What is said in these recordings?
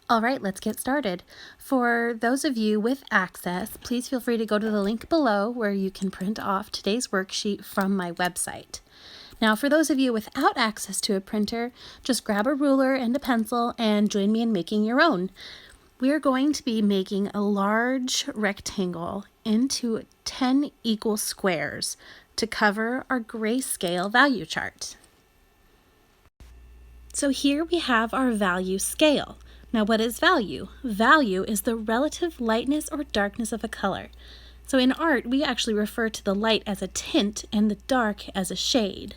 All right, let's get started. For those of you with access, please feel free to go to the link below where you can print off today's worksheet from my website. Now, for those of you without access to a printer, just grab a ruler and a pencil and join me in making your own. We are going to be making a large rectangle into 10 equal squares to cover our grayscale value chart. So here we have our value scale. Now, what is value? Value is the relative lightness or darkness of a color. So in art, we actually refer to the light as a tint and the dark as a shade.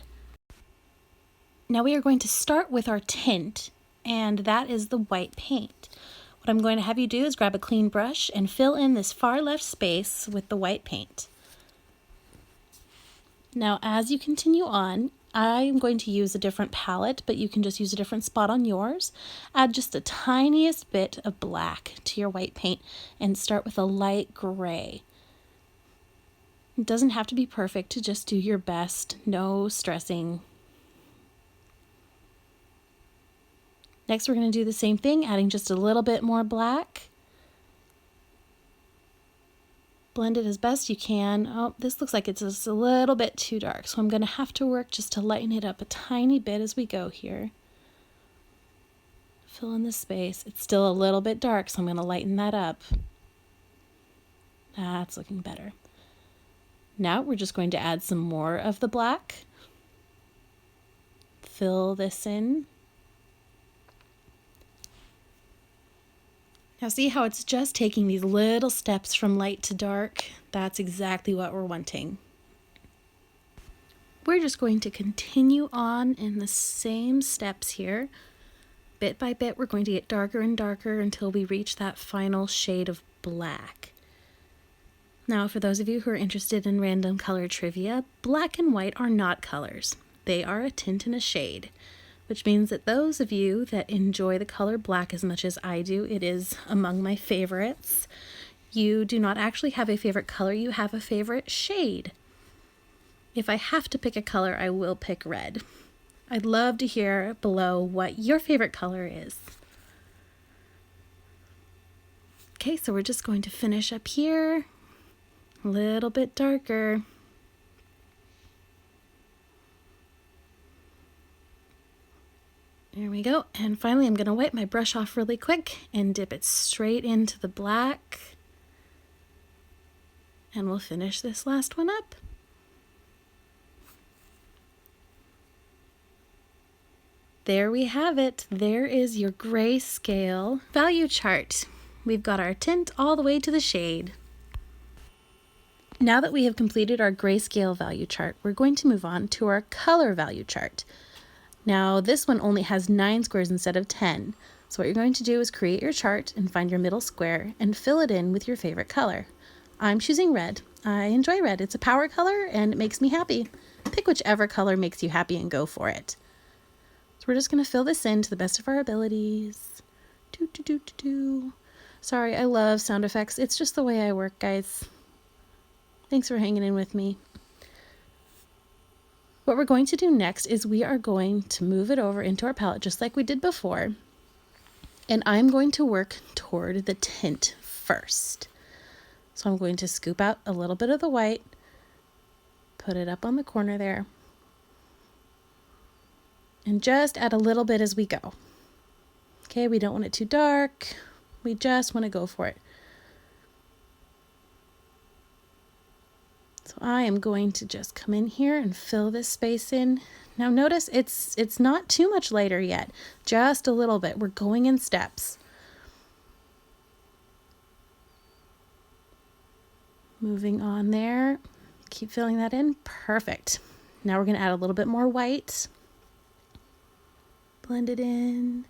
Now we are going to start with our tint, and that is the white paint. What I'm going to have you do is grab a clean brush and fill in this far left space with the white paint. Now, as you continue on, I'm going to use a different palette, but you can just use a different spot on yours. Add just the tiniest bit of black to your white paint and start with a light gray. It doesn't have to be perfect, just do your best, no stressing. Next, we're going to do the same thing, adding just a little bit more black. Blend it as best you can. Oh, this looks like it's just a little bit too dark, so I'm going to have to work just to lighten it up a tiny bit as we go here. Fill in the space. It's still a little bit dark, so I'm going to lighten that up. That's looking better. Now we're just going to add some more of the black. Fill this in. Now see how it's just taking these little steps from light to dark? That's exactly what we're wanting. We're just going to continue on in the same steps here. Bit by bit, we're going to get darker and darker until we reach that final shade of black. Now, for those of you who are interested in random color trivia, black and white are not colors. They are a tint and a shade, which means that those of you that enjoy the color black as much as I do, it is among my favorites. You do not actually have a favorite color, you have a favorite shade. If I have to pick a color, I will pick red. I'd love to hear below what your favorite color is. Okay, so we're just going to finish up here, a little bit darker. There we go. And finally, I'm going to wipe my brush off really quick and dip it straight into the black. And we'll finish this last one up. There we have it. There is your grayscale value chart. We've got our tint all the way to the shade. Now that we have completed our grayscale value chart, we're going to move on to our color value chart. Now this one only has 9 squares instead of 10. So what you're going to do is create your chart and find your middle square and fill it in with your favorite color. I'm choosing red. I enjoy red. It's a power color and it makes me happy. Pick whichever color makes you happy and go for it. So we're just going to fill this in to the best of our abilities. Sorry, I love sound effects. It's just the way I work, guys. Thanks for hanging in with me. What we're going to do next is we are going to move it over into our palette just like we did before. And I'm going to work toward the tint first. So I'm going to scoop out a little bit of the white, put it up on the corner there, and just add a little bit as we go. Okay, we don't want it too dark. We just want to go for it. So I am going to just come in here and fill this space in. Now notice it's not too much lighter yet, just a little bit. We're going in steps. Moving on there, keep filling that in, perfect. Now we're gonna add a little bit more white. Blend it in.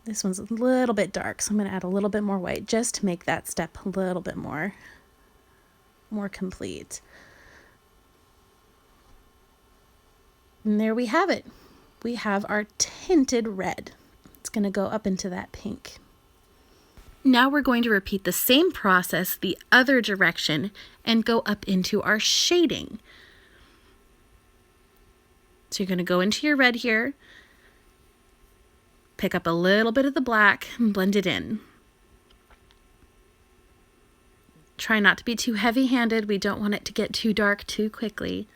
This one's a little bit dark, so I'm going to add a little bit more white just to make that step a little bit more complete. And there we have it. We have our tinted red. It's going to go up into that pink. Now we're going to repeat the same process the other direction and go up into our shading. So you're going to go into your red here, pick up a little bit of the black and blend it in. Try not to be too heavy-handed. We don't want it to get too dark too quickly.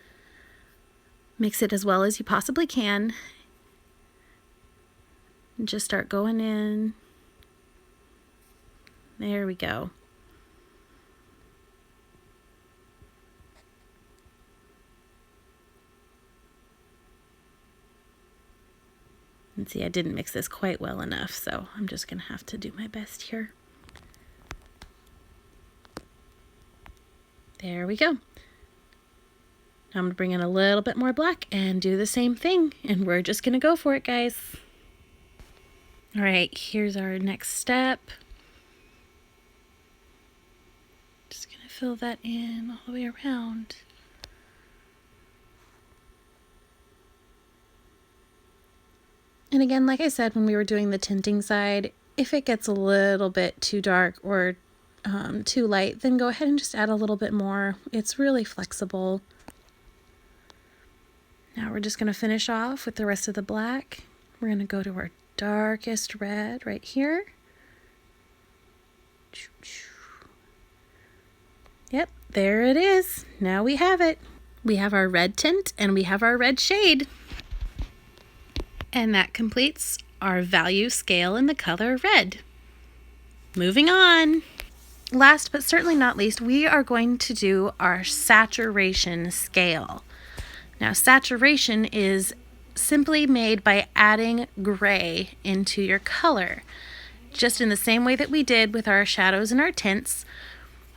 Mix it as well as you possibly can. And just start going in. There we go. And see, I didn't mix this quite well enough, so I'm just going to have to do my best here. There we go. Now I'm going to bring in a little bit more black and do the same thing, and we're just going to go for it, guys. All right, here's our next step. Just going to fill that in all the way around. And again, like I said, when we were doing the tinting side, if it gets a little bit too dark or too light, then go ahead and just add a little bit more. It's really flexible. Now we're just going to finish off with the rest of the black. We're going to go to our darkest red right here. Yep, there it is. Now we have it. We have our red tint and we have our red shade. And that completes our value scale in the color red. Moving on. Last but certainly not least, we are going to do our saturation scale. Now, saturation is simply made by adding gray into your color. Just in the same way that we did with our shadows and our tints,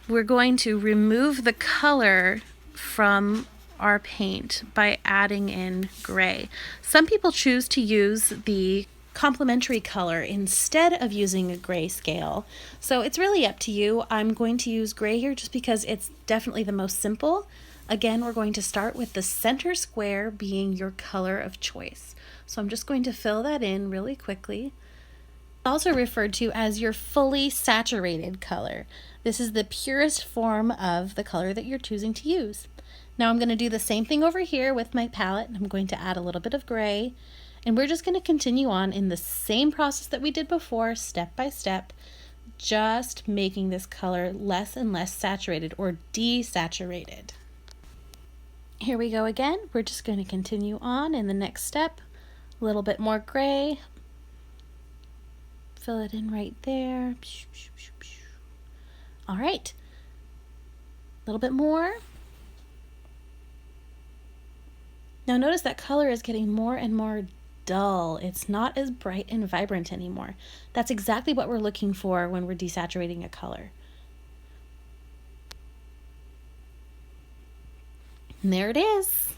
we're going to remove the color from our paint by adding in gray. Some people choose to use the complementary color instead of using a gray scale. So it's really up to you. I'm going to use gray here just because it's definitely the most simple. Again, we're going to start with the center square being your color of choice. So I'm just going to fill that in really quickly. Also referred to as your fully saturated color. This is the purest form of the color that you're choosing to use. Now I'm going to do the same thing over here with my palette. I'm going to add a little bit of gray. And we're just going to continue on in the same process that we did before, step by step, just making this color less and less saturated or desaturated. Here we go again. We're just going to continue on in the next step. A little bit more gray. Fill it in right there. All right. A little bit more. Now notice that color is getting more and more dull. It's not as bright and vibrant anymore. That's exactly what we're looking for when we're desaturating a color. And there it is.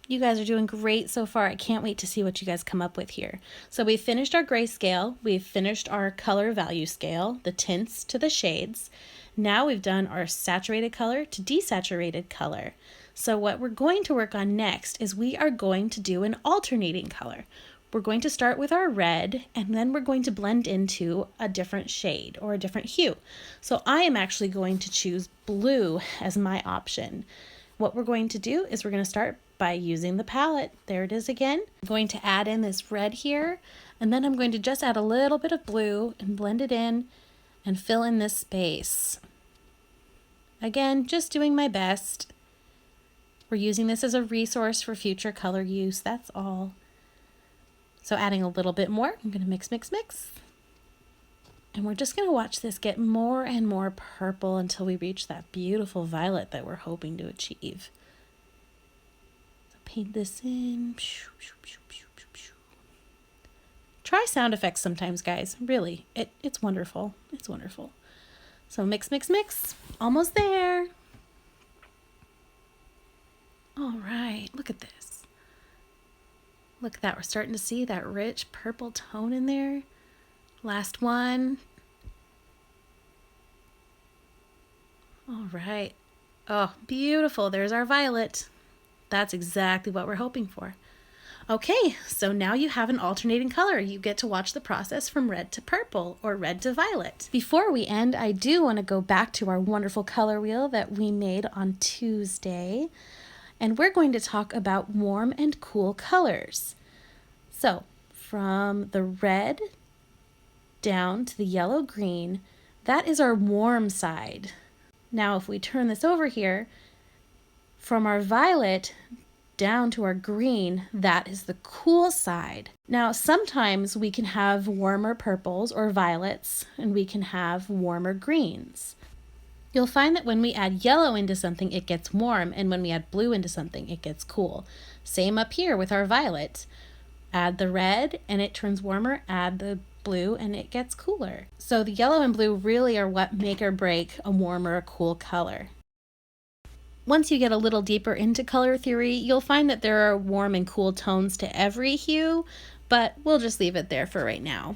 You guys are doing great so far. I can't wait to see what you guys come up with here. So we've finished our gray scale. We've finished our color value scale, the tints to the shades. Now we've done our saturated color to desaturated color. So what we're going to work on next is we are going to do an alternating color. We're going to start with our red, and then we're going to blend into a different shade or a different hue. So I am actually going to choose blue as my option. What we're going to do is we're going to start by using the palette. There it is again. I'm going to add in this red here, and then I'm going to just add a little bit of blue and blend it in and fill in this space. Again, just doing my best. We're using this as a resource for future color use, that's all. So adding a little bit more, I'm going to mix, mix, mix. And we're just going to watch this get more and more purple until we reach that beautiful violet that we're hoping to achieve. So paint this in. Try sound effects sometimes, guys. Really, it's wonderful. It's wonderful. So mix, mix, mix. Almost there. All right, look at this. Look at that, we're starting to see that rich purple tone in there. Last one. All right. Oh, beautiful, there's our violet. That's exactly what we're hoping for. Okay, so now you have an alternating color. You get to watch the process from red to purple or red to violet. Before we end, I do want to go back to our wonderful color wheel that we made on Tuesday. and we're going to talk about warm and cool colors. So from the red down to the yellow-green, that is our warm side. Now if we turn this over here, from our violet down to our green, that is the cool side. Now sometimes we can have warmer purples or violets, and we can have warmer greens. You'll find that when we add yellow into something, it gets warm, and when we add blue into something, it gets cool. Same up here with our violet. Add the red and it turns warmer, add the blue and it gets cooler. So the yellow and blue really are what make or break a warm or a cool color. Once you get a little deeper into color theory, you'll find that there are warm and cool tones to every hue, but we'll just leave it there for right now.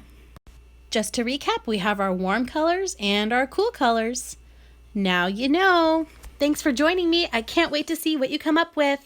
Just to recap, we have our warm colors and our cool colors. Now you know. Thanks for joining me. I can't wait to see what you come up with.